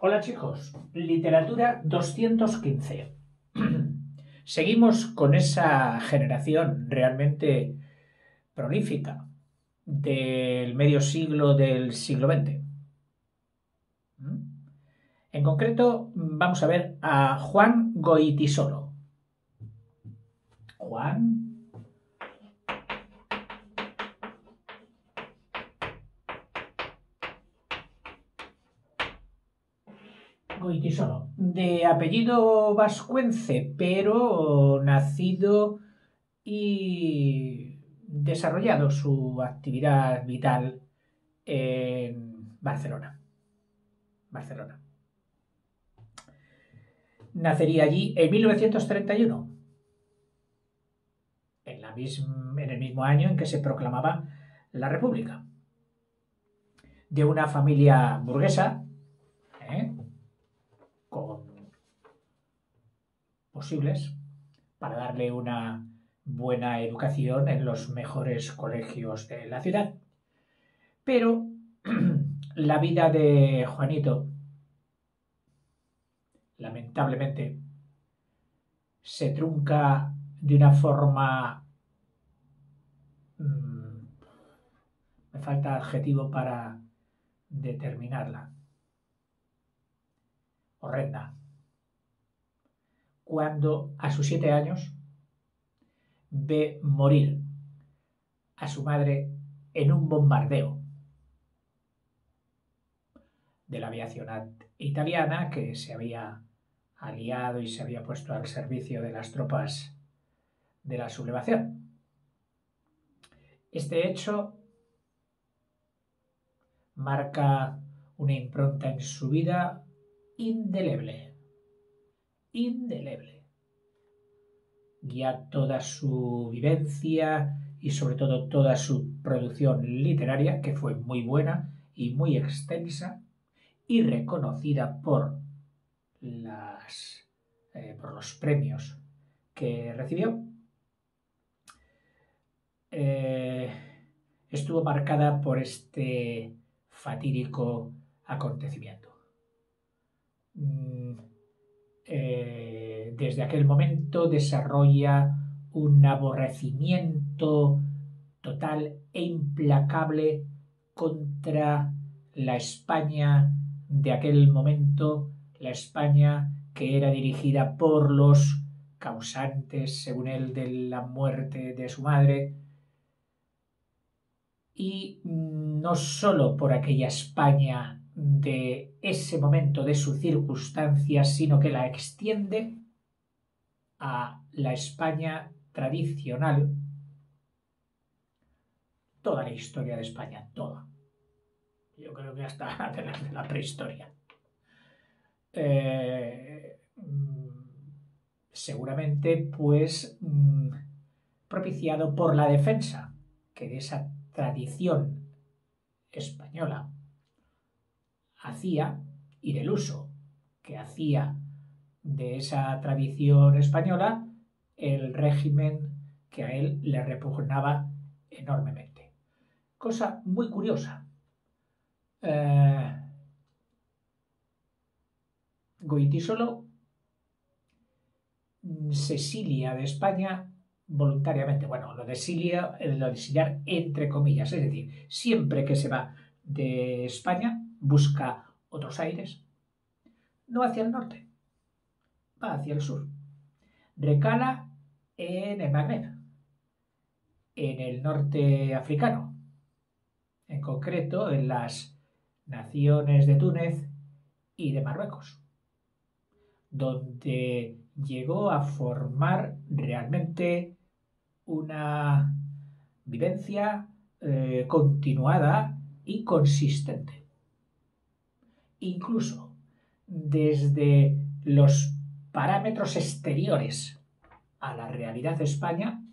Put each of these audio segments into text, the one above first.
Hola chicos, literatura 215. Seguimos con esa generación realmente prolífica del medio siglo del siglo XX. En concreto, vamos a ver a Juan Goytisolo. Juan Goytisolo, de apellido vascuence, pero nacido y desarrollado su actividad vital en Barcelona. Nacería allí en 1931, en el mismo año en que se proclamaba la República, de una familia burguesa, con posibles para darle una buena educación en los mejores colegios de la ciudad. Pero la vida de Juanito, lamentablemente, se trunca de una forma... me falta adjetivo para determinarla. Horrenda. Cuando a sus 7 años ve morir a su madre en un bombardeo de la aviación italiana que se había aliado y se había puesto al servicio de las tropas de la sublevación. Este hecho marca una impronta en su vida indeleble. Guía toda su vivencia y sobre todo toda su producción literaria, que fue muy buena y muy extensa y reconocida por los premios que recibió. Estuvo marcada por este fatídico acontecimiento. Desde aquel momento desarrolla un aborrecimiento total e implacable contra la España de aquel momento, la España que era dirigida por los causantes, según él, de la muerte de su madre, y no solo por aquella España de ese momento, de su circunstancia, sino que la extiende a la España tradicional, toda la historia de España, toda. Yo creo que hasta de la prehistoria. Seguramente, pues, propiciado por la defensa que de esa tradición española hacía y del uso que hacía de esa tradición española el régimen que a él le repugnaba enormemente. Cosa muy curiosa. Goytisolo se exilia de España voluntariamente. Bueno, lo de exiliar entre comillas, es decir, siempre que se va de España busca otros aires, no hacia el norte, va hacia el sur. Recala en el Magreb, en el norte africano, en concreto en las naciones de Túnez y de Marruecos, donde llegó a formar realmente una vivencia continuada y consistente. Incluso desde los parámetros exteriores a la realidad de España,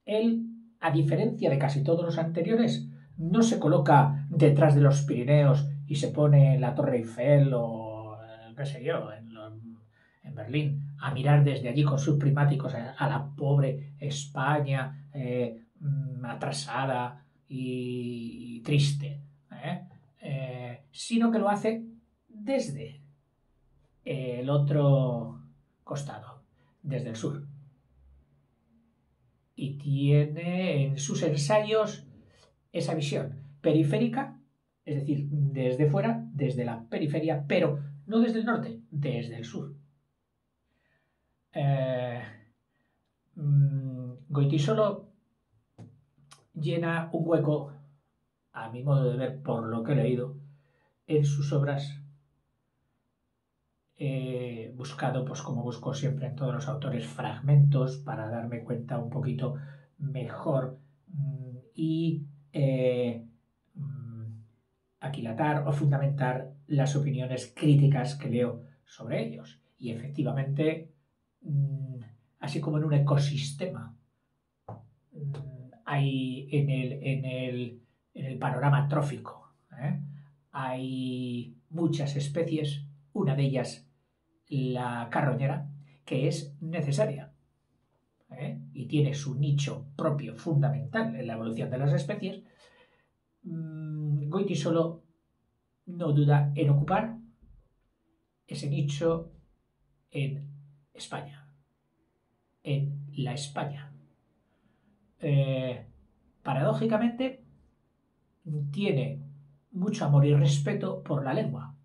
él, a diferencia de casi todos los anteriores, no se coloca detrás de los Pirineos y se pone la Torre Eiffel o qué sé yo, en Berlín, a mirar desde allí con sus prismáticos a la pobre España atrasada y triste, sino que lo hace desde el otro costado, desde el sur. Y tiene en sus ensayos esa visión periférica, es decir, desde fuera, desde la periferia, pero no desde el norte, desde el sur. Goytisolo llena un hueco, a mi modo de ver, por lo que he leído, en sus obras, buscado, pues como busco siempre en todos los autores, fragmentos para darme cuenta un poquito mejor y aquilatar o fundamentar las opiniones críticas que leo sobre ellos. Y efectivamente, así como en un ecosistema, hay en el panorama trófico, hay muchas especies, una de ellas la carroñera, que es necesaria y tiene su nicho propio fundamental en la evolución de las especies. Goytisolo no duda en ocupar ese nicho en España, en la España. Paradójicamente, tiene mucho amor y respeto por la lengua.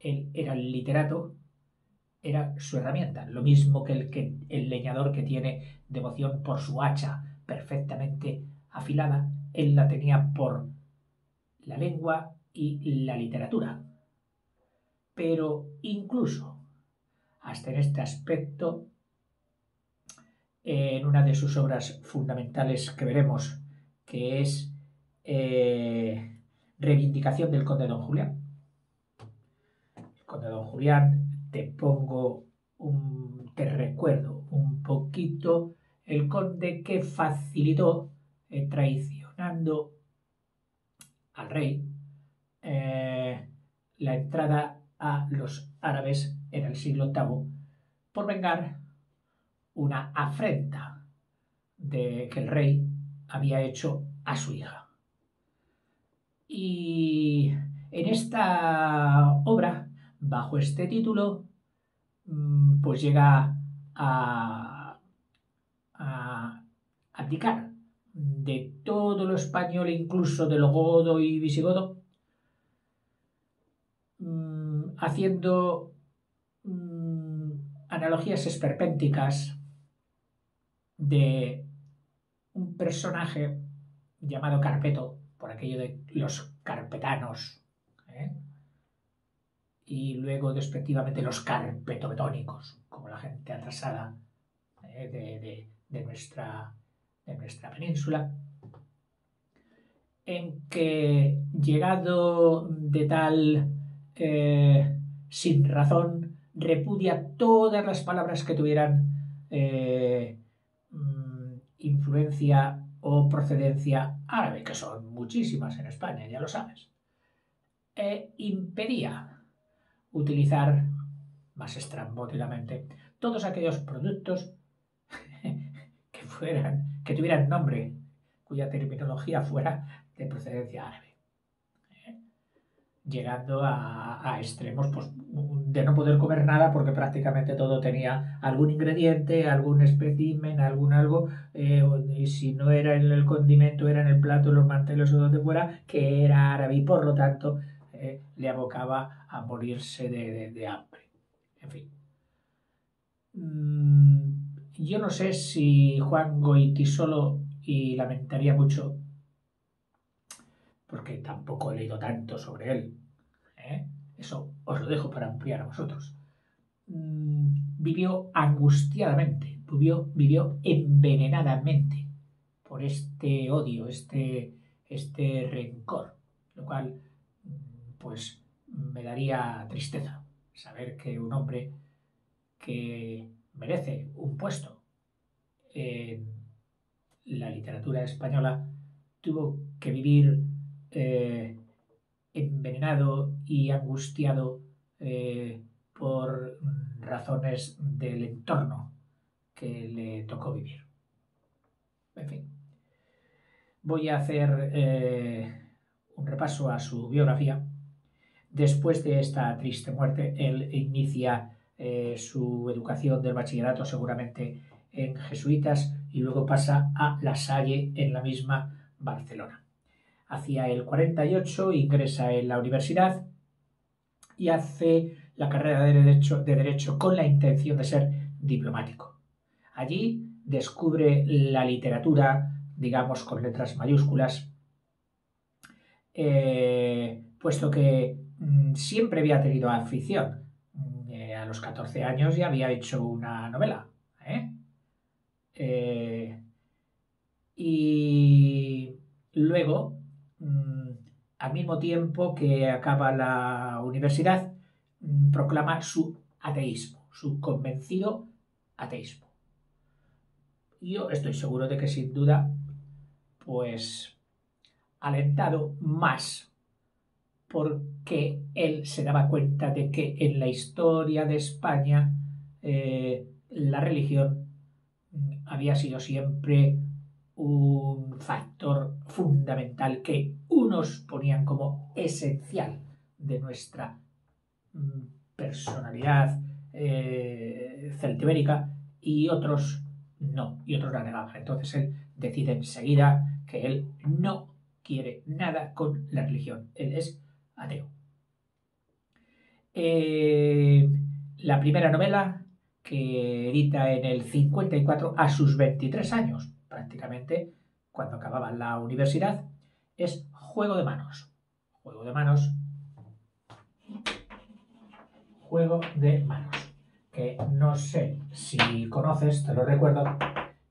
Él era el literato, era su herramienta, lo mismo que el leñador que tiene devoción por su hacha perfectamente afilada, él la tenía por la lengua y la literatura. Pero incluso hasta en este aspecto, en una de sus obras fundamentales que veremos, que es Reivindicación del Conde Don Julián. El Conde Don Julián, te recuerdo un poquito el conde que facilitó, traicionando al rey, la entrada a los árabes en el siglo VIII por vengar una afrenta que el rey había hecho a su hija. Y en esta obra, bajo este título, pues llega a abdicar de todo lo español, incluso de lo godo y visigodo, haciendo analogías esperpénticas de un personaje llamado Carpeto, por aquello de los carpetanos, y luego despectivamente los carpetobetónicos, como la gente atrasada de nuestra península, en que llegado de tal sin razón, repudia todas las palabras que tuvieran influencia o procedencia árabe, que son muchísimas en España, ya lo sabes, e impedía utilizar más estrambóticamente todos aquellos productos que tuvieran nombre, cuya terminología fuera de procedencia árabe, llegando a extremos pues, de no poder comer nada porque prácticamente todo tenía algún ingrediente, algún espécimen, algún algo, y si no era en el condimento, era en el plato, en los manteles o donde fuera, que era árabe y por lo tanto le abocaba a morirse de hambre. En fin. Yo no sé si Juan Goytisolo, y lamentaría mucho, porque tampoco he leído tanto sobre él, eso os lo dejo para ampliar a vosotros, vivió angustiadamente, vivió envenenadamente por este odio, este rencor, lo cual pues me daría tristeza saber que un hombre que merece un puesto en la literatura española tuvo que vivir envenenado y angustiado por razones del entorno que le tocó vivir. En fin, voy a hacer un repaso a su biografía Después de esta triste muerte, él inicia su educación del bachillerato seguramente en jesuitas y luego pasa a La Salle en la misma Barcelona. Hacia el 48 ingresa en la universidad y hace la carrera de Derecho con la intención de ser diplomático. Allí descubre la literatura, digamos, con letras mayúsculas, puesto que siempre había tenido afición. A los 14 años ya había hecho una novela. Y luego, al mismo tiempo que acaba la universidad, proclama su ateísmo, su convencido ateísmo. Yo estoy seguro de que sin duda, pues, alentado más porque él se daba cuenta de que en la historia de España la religión había sido siempre un factor fundamental que unos ponían como esencial de nuestra personalidad celtibérica y otros no, y otros la negaban. Entonces él decide enseguida que él no quiere nada con la religión, él es ateo. La primera novela que edita en el 54 a sus 23 años, prácticamente cuando acababa la universidad, es Juego de Manos. Juego de Manos. Juego de Manos. Que no sé si conoces, te lo recuerdo,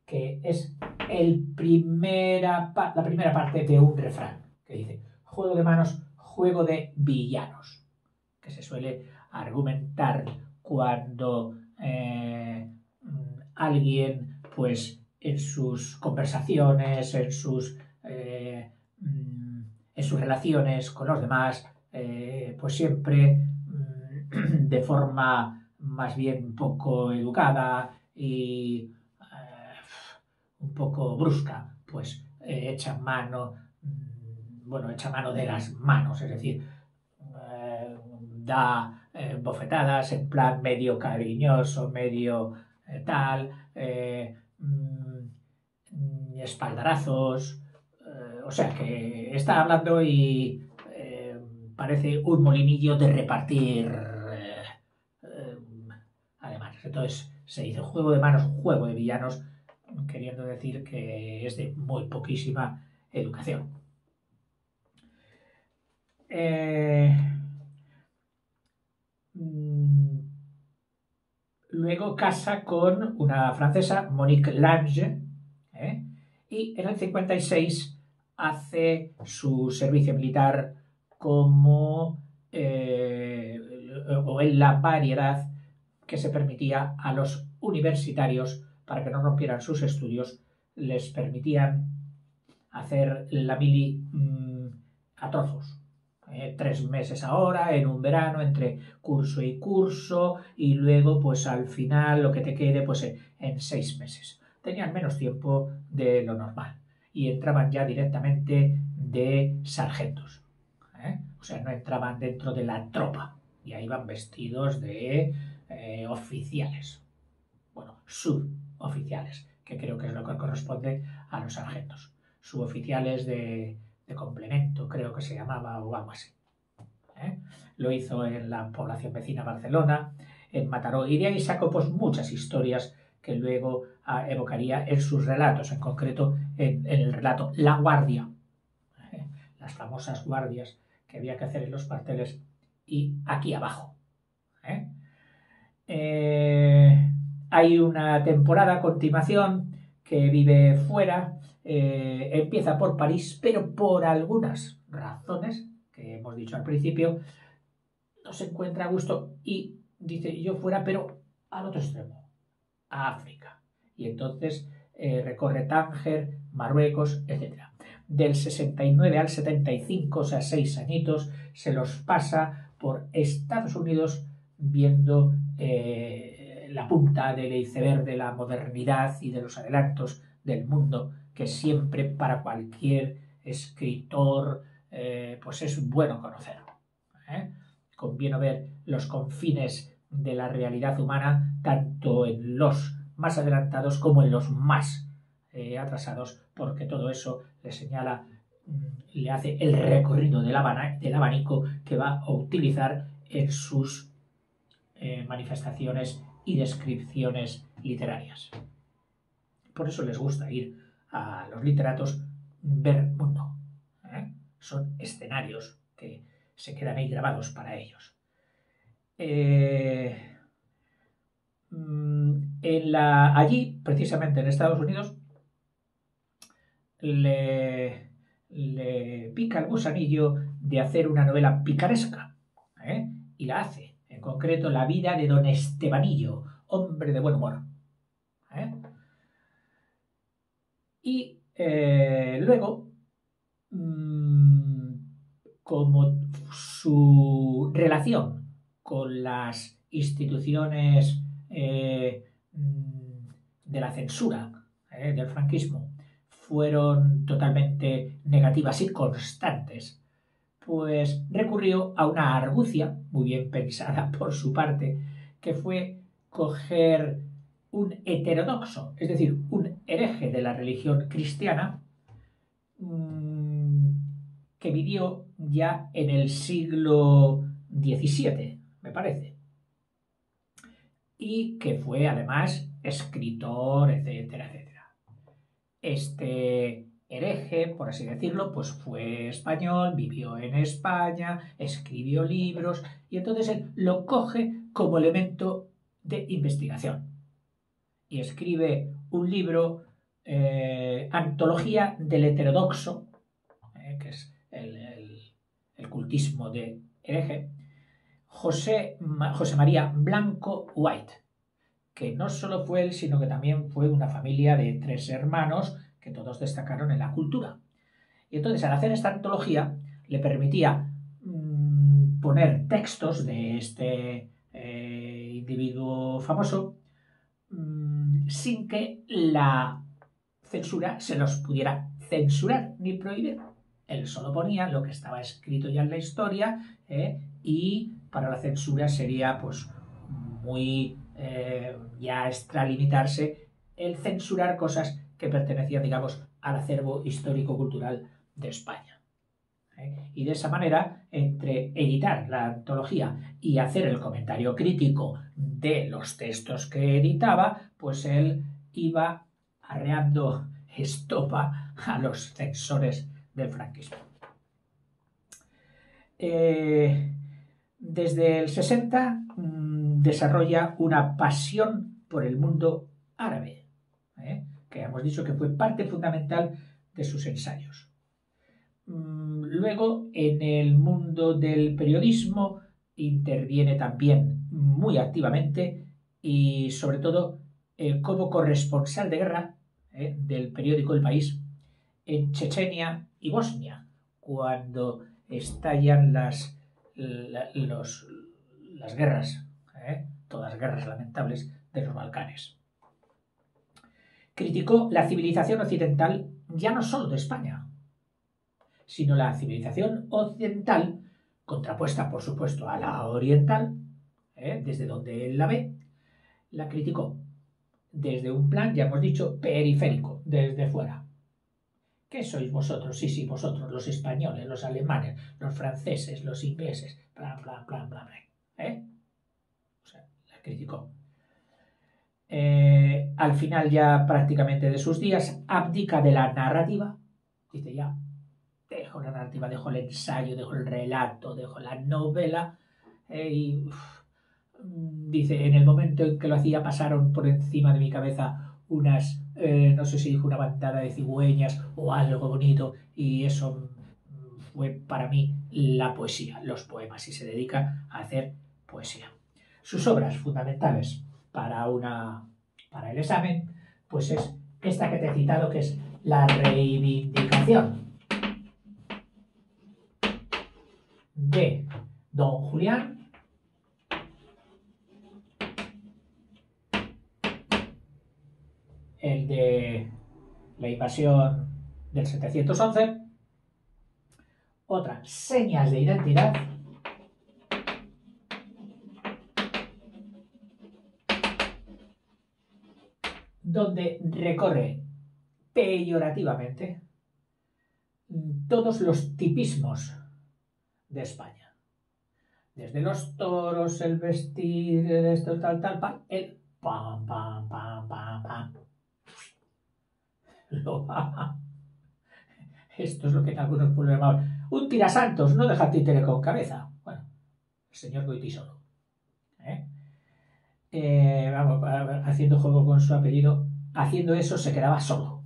que es la primera parte de un refrán que dice: Juego de Manos, juego de villanos, que se suele argumentar cuando alguien, pues, en sus conversaciones, en sus relaciones con los demás, pues siempre de forma más bien poco educada y un poco brusca, pues echa mano de las manos, es decir, da bofetadas en plan medio cariñoso, medio tal, espaldarazos, o sea que está hablando y parece un molinillo de repartir alemanes. Entonces se dice Juego de Manos, juego de villanos, queriendo decir que es de muy poquísima educación. Luego casa con una francesa, Monique Lange, y en el 56 hace su servicio militar como o en la variedad que se permitía a los universitarios para que no rompieran sus estudios, les permitían hacer la mili a trozos. 3 meses ahora, en un verano, entre curso y curso, y luego, pues al final, lo que te quede, pues en 6 meses. Tenían menos tiempo de lo normal y entraban ya directamente de sargentos. O sea, no entraban dentro de la tropa, ya iban vestidos de oficiales. Bueno, suboficiales, que creo que es lo que corresponde a los sargentos. Suboficiales de complemento, creo que se llamaba, o algo así. Lo hizo en la población vecina Barcelona, en Mataró, y de ahí sacó pues muchas historias que luego evocaría en sus relatos, en concreto en el relato La Guardia, las famosas guardias que había que hacer en los cuarteles, y aquí abajo. Hay una temporada a continuación que vive fuera, empieza por París, pero por algunas razones que hemos dicho al principio, no se encuentra a gusto y dice: yo fuera, pero al otro extremo, a África. Y entonces recorre Tánger, Marruecos, etc. Del 69 al 75, o sea, 6 añitos, se los pasa por Estados Unidos viendo la punta del iceberg de la modernidad y de los adelantos del mundo, que siempre para cualquier escritor pues es bueno conocer. conviene ver los confines de la realidad humana, tanto en los más adelantados como en los más atrasados, porque todo eso le señala, le hace el recorrido del abanico que va a utilizar en sus manifestaciones y descripciones literarias. Por eso les gusta ir a los literatos, ver mundo. Son escenarios que se quedan ahí grabados para ellos. Allí, precisamente en Estados Unidos, le pica el gusanillo de hacer una novela picaresca, y la hace, en concreto La vida de don Estebanillo, hombre de buen humor. Y luego, como su relación con las instituciones de la censura, del franquismo, fueron totalmente negativas y constantes, pues recurrió a una argucia muy bien pensada por su parte, que fue coger un heterodoxo, es decir, un hereje de la religión cristiana, que vivió ya en el siglo XVII, me parece, y que fue además escritor, etcétera, etcétera. Este hereje, por así decirlo, pues fue español, vivió en España, escribió libros, y entonces él lo coge como elemento de investigación y escribe un libro, Antología del Heterodoxo, que es el cultismo de hereje, José María Blanco White, que no solo fue él, sino que también fue una familia de 3 hermanos que todos destacaron en la cultura. Y entonces, al hacer esta antología, le permitía poner textos de este individuo famoso sin que la censura se los pudiera censurar ni prohibir. Él solo ponía lo que estaba escrito ya en la historia, y para la censura sería pues muy ya extralimitarse el censurar cosas que pertenecían, digamos, al acervo histórico-cultural de España. Y de esa manera, entre editar la antología y hacer el comentario crítico de los textos que editaba, pues él iba arreando estopa a los censores del franquismo. Desde el 60 desarrolla una pasión por el mundo árabe, que hemos dicho que fue parte fundamental de sus ensayos. Luego, en el mundo del periodismo, interviene también muy activamente y, sobre todo, como corresponsal de guerra del periódico El País en Chechenia y Bosnia, cuando estallan las guerras, todas guerras lamentables de los Balcanes. Criticó la civilización occidental ya no solo de España, sino la civilización occidental, contrapuesta por supuesto a la oriental, desde donde él la ve, la criticó desde un plan, ya hemos dicho, periférico, desde fuera. ¿Qué sois vosotros? Sí, vosotros, los españoles, los alemanes, los franceses, los ingleses, bla, bla, bla, bla, bla. O sea, la criticó. Al final ya prácticamente de sus días, abdica de la narrativa, dice ya, dejo la narrativa, dejo el ensayo, dejo el relato, dejo la novela, y dice, en el momento en que lo hacía pasaron por encima de mi cabeza unas, no sé si dijo una bandada de cigüeñas o algo bonito, y eso fue para mí la poesía, los poemas, y se dedica a hacer poesía. Sus obras fundamentales para el examen, pues es esta que te he citado, que es La reivindicación de Don Julián, el de la invasión del 711, otra, Señas de identidad, donde recorre peyorativamente todos los tipismos de España. Desde los toros, el vestir, esto, tal, el pam, pam, pam, pam, pam. Esto es lo que en algunos pueblos llamaban un tirasantos, no deja títere con cabeza. Bueno, el señor Goytisolo. Vamos, haciendo juego con su apellido, haciendo eso se quedaba solo.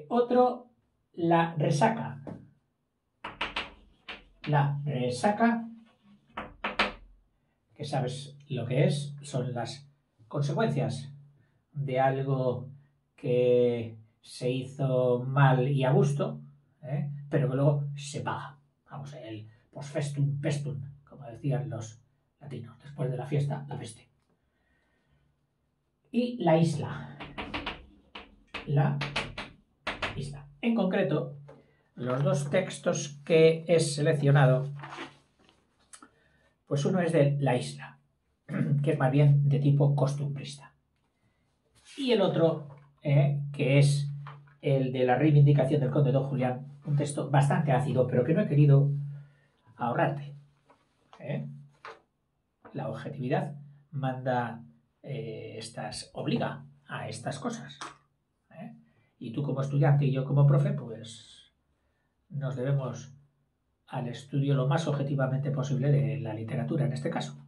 Otro, la resaca. La resaca, que sabes lo que es, son las consecuencias de algo que se hizo mal y a gusto, pero que luego se paga. Vamos, el post festum pestum, como decían los latinos, después de la fiesta, la peste. Y la isla. La isla. En concreto, los dos textos que he seleccionado, pues uno es de La isla, que es más bien de tipo costumbrista. Y el otro, que es el de la reivindicación del conde don Julián, un texto bastante ácido, pero que no he querido ahorrarte. La objetividad manda obliga a estas cosas. Y tú como estudiante y yo como profe, pues nos debemos al estudio lo más objetivamente posible de la literatura, en este caso.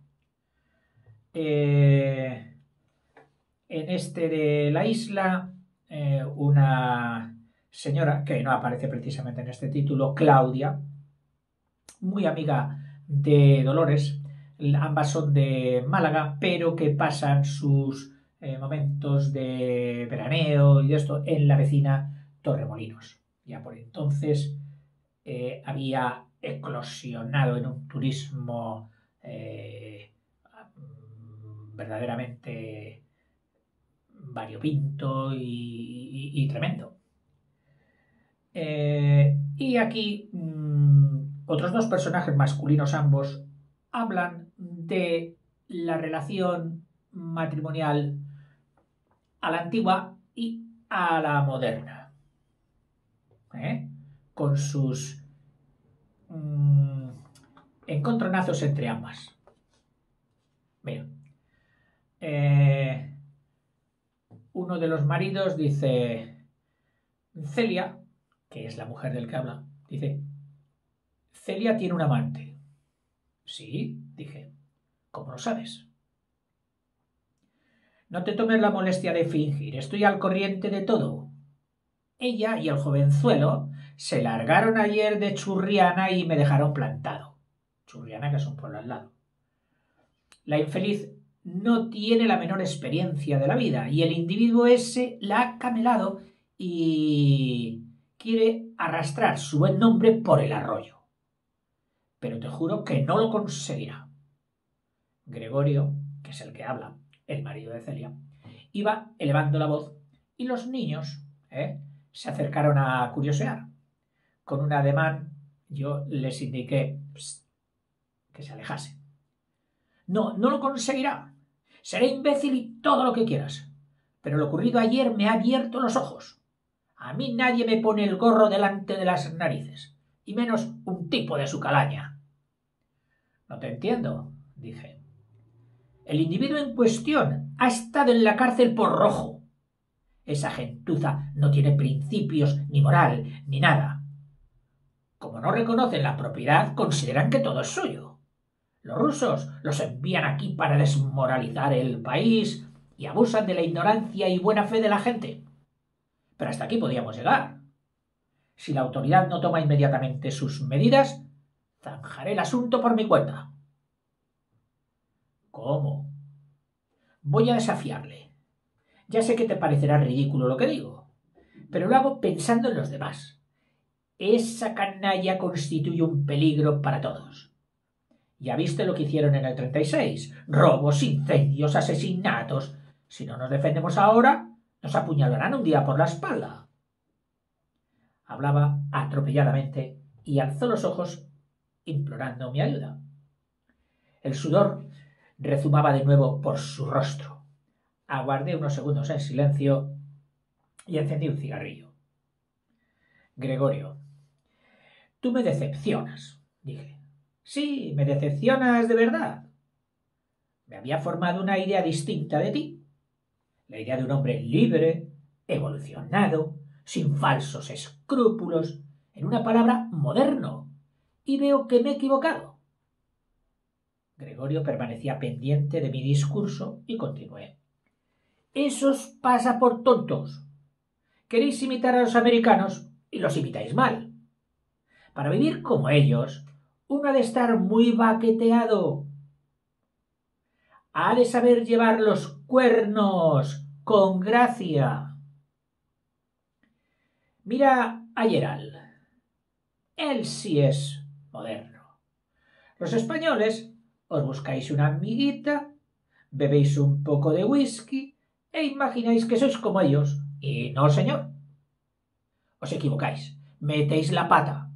En este de La isla, una señora que no aparece precisamente en este título, Claudia, muy amiga de Dolores, ambas son de Málaga, pero que pasan sus momentos de veraneo y de esto en la vecina Torremolinos. Ya por entonces había eclosionado en un turismo verdaderamente variopinto y tremendo. Y aquí otros dos personajes masculinos ambos hablan de la relación matrimonial a la antigua y a la moderna, con sus encontronazos entre ambas. Mira, uno de los maridos dice, Celia, que es la mujer del que habla, dice, Celia tiene un amante. Sí, dije, ¿cómo lo sabes? No te tomes la molestia de fingir, estoy al corriente de todo. Ella y el jovenzuelo se largaron ayer de Churriana y me dejaron plantado. Churriana, que es un pueblo al lado. La infeliz no tiene la menor experiencia de la vida y el individuo ese la ha camelado y quiere arrastrar su buen nombre por el arroyo. Pero te juro que no lo conseguirá. Gregorio, que es el que habla, el marido de Celia, iba elevando la voz y los niños se acercaron a curiosear. Con un ademán yo les indiqué que se alejasen. No lo conseguirá. Seré imbécil y todo lo que quieras. Pero lo ocurrido ayer me ha abierto los ojos. A mí nadie me pone el gorro delante de las narices, y menos un tipo de su calaña. No te entiendo, dije. El individuo en cuestión ha estado en la cárcel por rojo. Esa gentuza no tiene principios, ni moral, ni nada. Como no reconocen la propiedad, consideran que todo es suyo. Los rusos los envían aquí para desmoralizar el país y abusan de la ignorancia y buena fe de la gente. Pero hasta aquí podíamos llegar. Si la autoridad no toma inmediatamente sus medidas, zanjaré el asunto por mi cuenta. ¿Cómo? Voy a desafiarle. Ya sé que te parecerá ridículo lo que digo, pero lo hago pensando en los demás. Esa canalla constituye un peligro para todos. Ya viste lo que hicieron en el 36. Robos, incendios, asesinatos. Si no nos defendemos ahora, nos apuñalarán un día por la espalda. Hablaba atropelladamente y alzó los ojos implorando mi ayuda. El sudor rezumaba de nuevo por su rostro. Aguardé unos segundos en silencio y encendí un cigarrillo. Gregorio, tú me decepcionas, dije. Sí, me decepcionas de verdad. Me había formado una idea distinta de ti. La idea de un hombre libre, evolucionado, sin falsos escrúpulos, en una palabra, moderno. Y veo que me he equivocado. Gregorio permanecía pendiente de mi discurso y continué. Eso os pasa por tontos. Queréis imitar a los americanos y los imitáis mal. Para vivir como ellos, uno ha de estar muy baqueteado. Ha de saber llevar los cuernos con gracia. Mira a Gerald. Él sí es moderno. Los españoles os buscáis una amiguita, bebéis un poco de whisky e imagináis que sois como ellos. Y no, señor. Os equivocáis. Metéis la pata.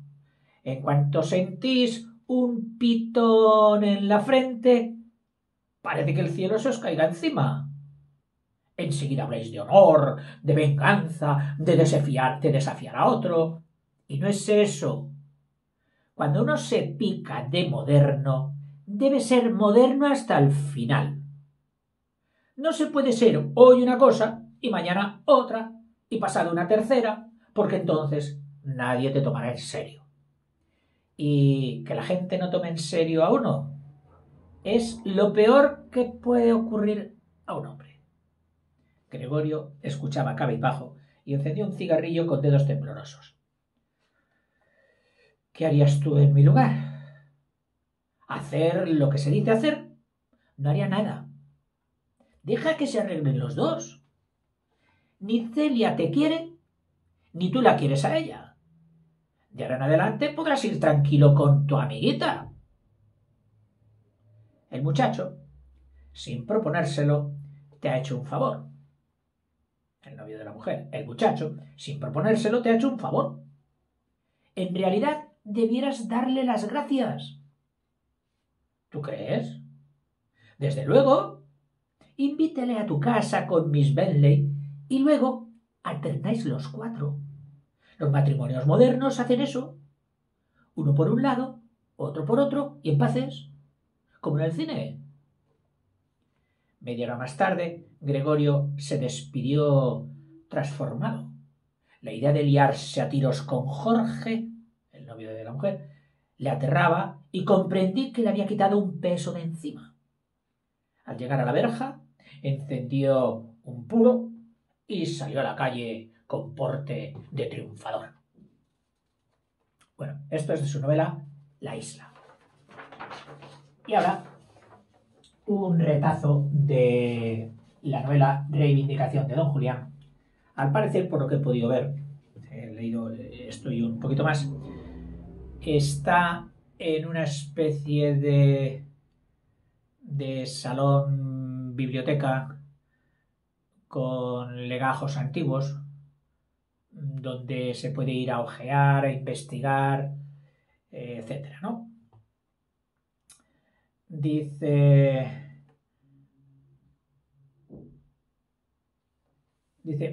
En cuanto sentís un pitón en la frente, parece que el cielo se os caiga encima. Enseguida habláis de honor, de venganza, de desafiar a otro. Y no es eso. Cuando uno se pica de moderno, debe ser moderno hasta el final. No se puede ser hoy una cosa y mañana otra y pasado una tercera, porque entonces nadie te tomará en serio. Y que la gente no tome en serio a uno es lo peor que puede ocurrir a un hombre. Gregorio escuchaba cabizbajo y encendió un cigarrillo con dedos temblorosos. ¿Qué harías tú en mi lugar? ¿Hacer lo que se dice hacer? No haría nada. Deja que se arreglen los dos. Ni Celia te quiere, ni tú la quieres a ella. De ahora en adelante podrás ir tranquilo con tu amiguita. El muchacho, sin proponérselo, te ha hecho un favor. El novio de la mujer, el muchacho, sin proponérselo, te ha hecho un favor. En realidad, debieras darle las gracias. ¿Tú crees? Desde luego. Invítele a tu casa con Miss Bentley y luego alternáis los cuatro. Los matrimonios modernos hacen eso. Uno por un lado, otro por otro y en paces. Como en el cine. Media hora más tarde, Gregorio se despidió transformado. La idea de liarse a tiros con Jorge, el novio de la mujer, le aterraba y comprendí que le había quitado un peso de encima. Al llegar a la verja, encendió un puro y salió a la calle con porte de triunfador. Bueno, esto es de su novela La isla. Y ahora, un retazo de la novela Reivindicación de Don Julián. Al parecer, por lo que he podido ver, he leído esto y un poquito más, está en una especie de salón biblioteca con legajos antiguos donde se puede ir a ojear, a investigar, etcétera, ¿no? Dice,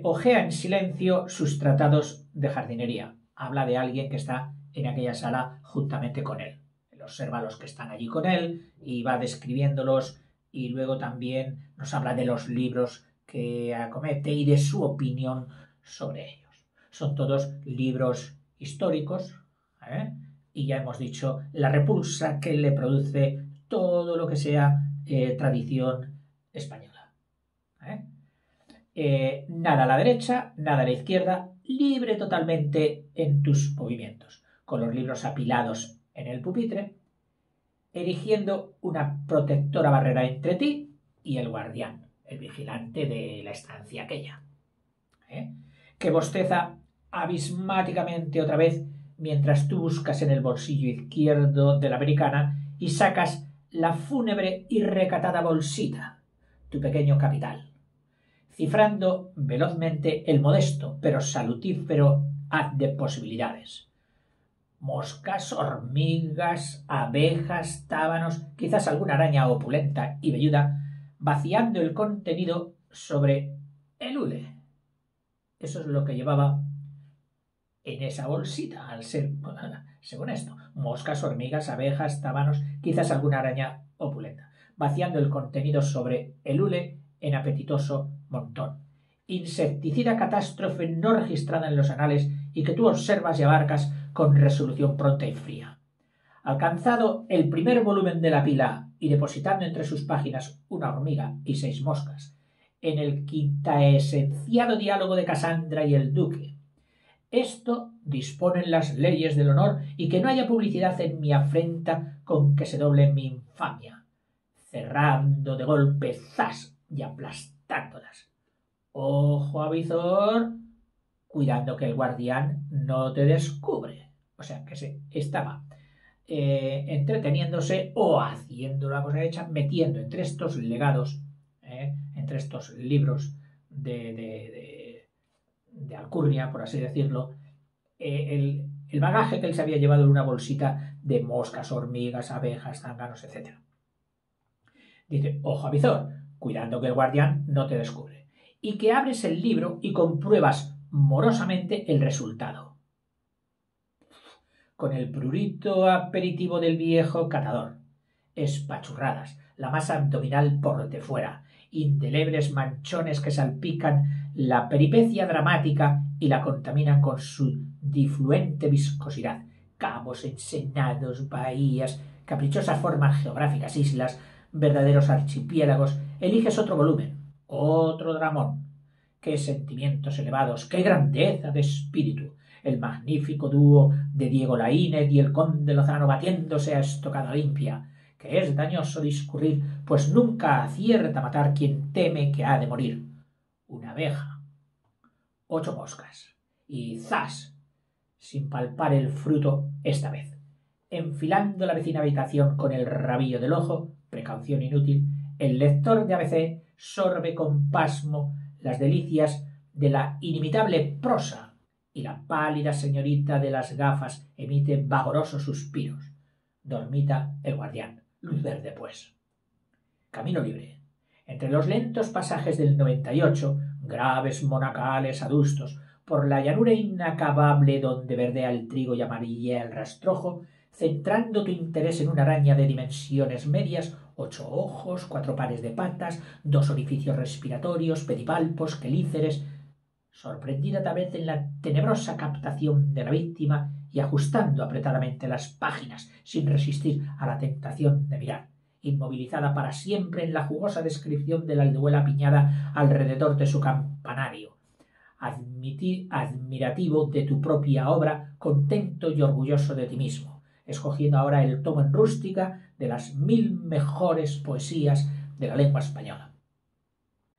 ojea en silencio sus tratados de jardinería. Habla de alguien que está en aquella sala juntamente con él. Él observa a los que están allí con él y va describiéndolos y luego también nos habla de los libros que acomete y de su opinión sobre ellos. Son todos libros históricos, y ya hemos dicho la repulsa que le produce todo lo que sea tradición española. Nada a la derecha, nada a la izquierda, libre totalmente en tus movimientos, con los libros apilados en el pupitre, erigiendo una protectora barrera entre ti y el guardián, el vigilante de la estancia aquella, que bosteza abismáticamente otra vez mientras tú buscas en el bolsillo izquierdo de la americana y sacas la fúnebre y recatada bolsita, tu pequeño capital, cifrando velozmente el modesto pero salutífero haz de posibilidades. Moscas, hormigas, abejas, tábanos, quizás alguna araña opulenta y velluda, vaciando el contenido sobre el hule. Eso es lo que llevaba en esa bolsita, al ser, según esto, moscas, hormigas, abejas, tábanos, quizás alguna araña opulenta, vaciando el contenido sobre el hule en apetitoso montón. Insecticida catástrofe no registrada en los anales y que tú observas y abarcas con resolución pronta y fría. Alcanzado el primer volumen de la pila y depositando entre sus páginas una hormiga y 6 moscas, en el quintaesenciado diálogo de Casandra y el duque, esto disponen las leyes del honor y que no haya publicidad en mi afrenta con que se doble mi infamia, cerrando de golpe zas y aplastándolas. Ojo avizor, cuidando que el guardián no te descubre. O sea, que se estaba entreteniéndose o haciendo la cosa hecha, metiendo entre estos legados, entre estos libros de alcurnia, por así decirlo, el bagaje que él se había llevado en una bolsita de moscas, hormigas, abejas, zánganos, etc. Dice, ojo avizor, cuidando que el guardián no te descubre, y que abres el libro y compruebas morosamente el resultado. Con el prurito aperitivo del viejo catador, espachurradas, la masa abdominal por de fuera, indelebles manchones que salpican la peripecia dramática y la contaminan con su difluente viscosidad, cabos, ensenados, bahías, caprichosas formas geográficas, islas, verdaderos archipiélagos. Eliges otro volumen, otro dramón. ¡Qué sentimientos elevados! ¡Qué grandeza de espíritu! El magnífico dúo de Diego Laínez y el conde Lozano batiéndose a estocada limpia, que es dañoso discurrir, pues nunca acierta matar quien teme que ha de morir. Una abeja, 8 moscas, y ¡zas!, sin palpar el fruto esta vez. Enfilando la vecina habitación con el rabillo del ojo, precaución inútil, el lector de ABC sorbe con pasmo las delicias de la inimitable prosa, y la pálida señorita de las gafas emite vagorosos suspiros. Dormita el guardián. Luz verde, pues. Camino libre. Entre los lentos pasajes del 98, graves monacales adustos, por la llanura inacabable donde verdea el trigo y amarillea el rastrojo, centrando tu interés en una araña de dimensiones medias, 8 ojos, 4 pares de patas, 2 orificios respiratorios, pedipalpos, quelíceres, sorprendida tal vez en la tenebrosa captación de la víctima y ajustando apretadamente las páginas sin resistir a la tentación de mirar, inmovilizada para siempre en la jugosa descripción de la aldehuela apiñada alrededor de su campanario, admirativo de tu propia obra, contento y orgulloso de ti mismo, escogiendo ahora el tomo en rústica de las 1000 mejores poesías de la lengua española.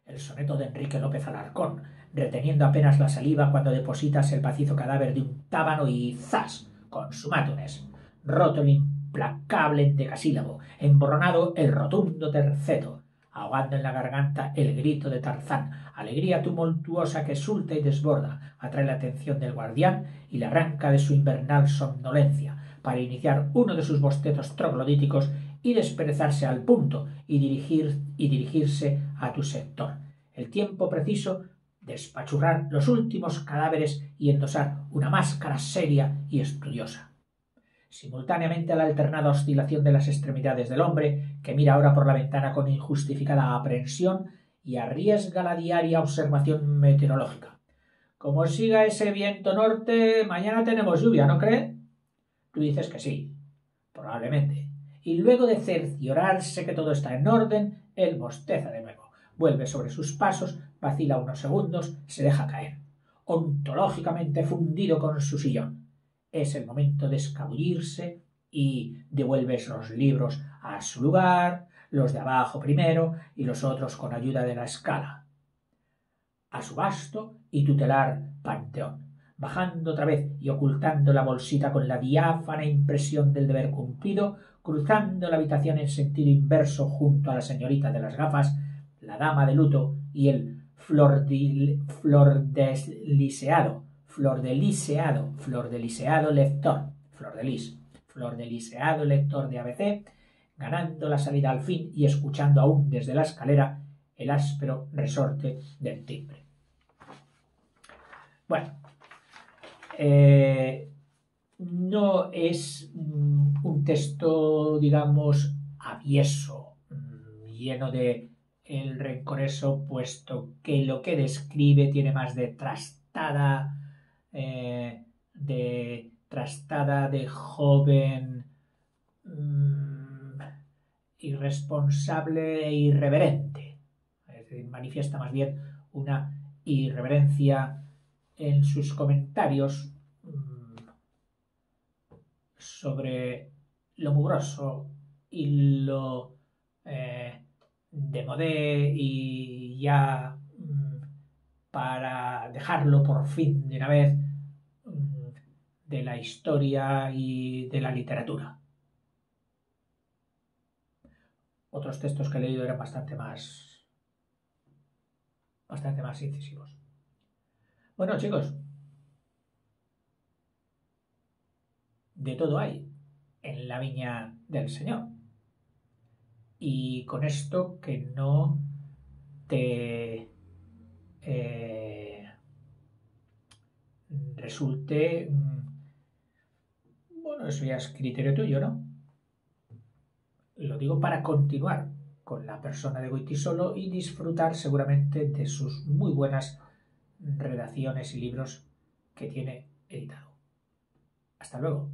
El soneto de Enrique López Alarcón, reteniendo apenas la saliva cuando depositas el macizo cadáver de un tábano y ¡zas!, consumátunes, roto el implacable endecasílabo, emborronado el rotundo terceto, ahogando en la garganta el grito de Tarzán, alegría tumultuosa que sulta y desborda, atrae la atención del guardián y le arranca de su invernal somnolencia, para iniciar uno de sus bostezos troglodíticos y desperezarse al punto y dirigirse a tu sector. El tiempo preciso de espachurrar los últimos cadáveres y endosar una máscara seria y estudiosa. Simultáneamente a la alternada oscilación de las extremidades del hombre, que mira ahora por la ventana con injustificada aprensión y arriesga la diaria observación meteorológica. Como siga ese viento norte, mañana tenemos lluvia, ¿no cree? Tú dices que sí, probablemente. Y luego de cerciorarse que todo está en orden, él bosteza de nuevo, vuelve sobre sus pasos, vacila unos segundos, se deja caer, ontológicamente fundido con su sillón. Es el momento de escabullirse y devuelves los libros a su lugar, los de abajo primero y los otros con ayuda de la escala, a su vasto y tutelar panteón, bajando otra vez y ocultando la bolsita con la diáfana impresión del deber cumplido, cruzando la habitación en sentido inverso junto a la señorita de las gafas, la dama de luto y el flordeliseado lector de ABC, ganando la salida al fin y escuchando aún desde la escalera el áspero resorte del timbre. Bueno, no es un texto, digamos, avieso, lleno de el rencoreso, puesto que lo que describe tiene más de trastada de joven irresponsable e irreverente. Es decir, manifiesta más bien una irreverencia en sus comentarios sobre lo mugroso y lo demodé y ya para dejarlo por fin de una vez de la historia y de la literatura. Otros textos que he leído eran bastante más incisivos. Bueno, chicos, de todo hay en la viña del Señor. Y con esto que no te resulte, bueno, eso ya es criterio tuyo, ¿no? Lo digo para continuar con la persona de Goytisolo y disfrutar seguramente de sus muy buenas redacciones y libros que tiene editado. Hasta luego.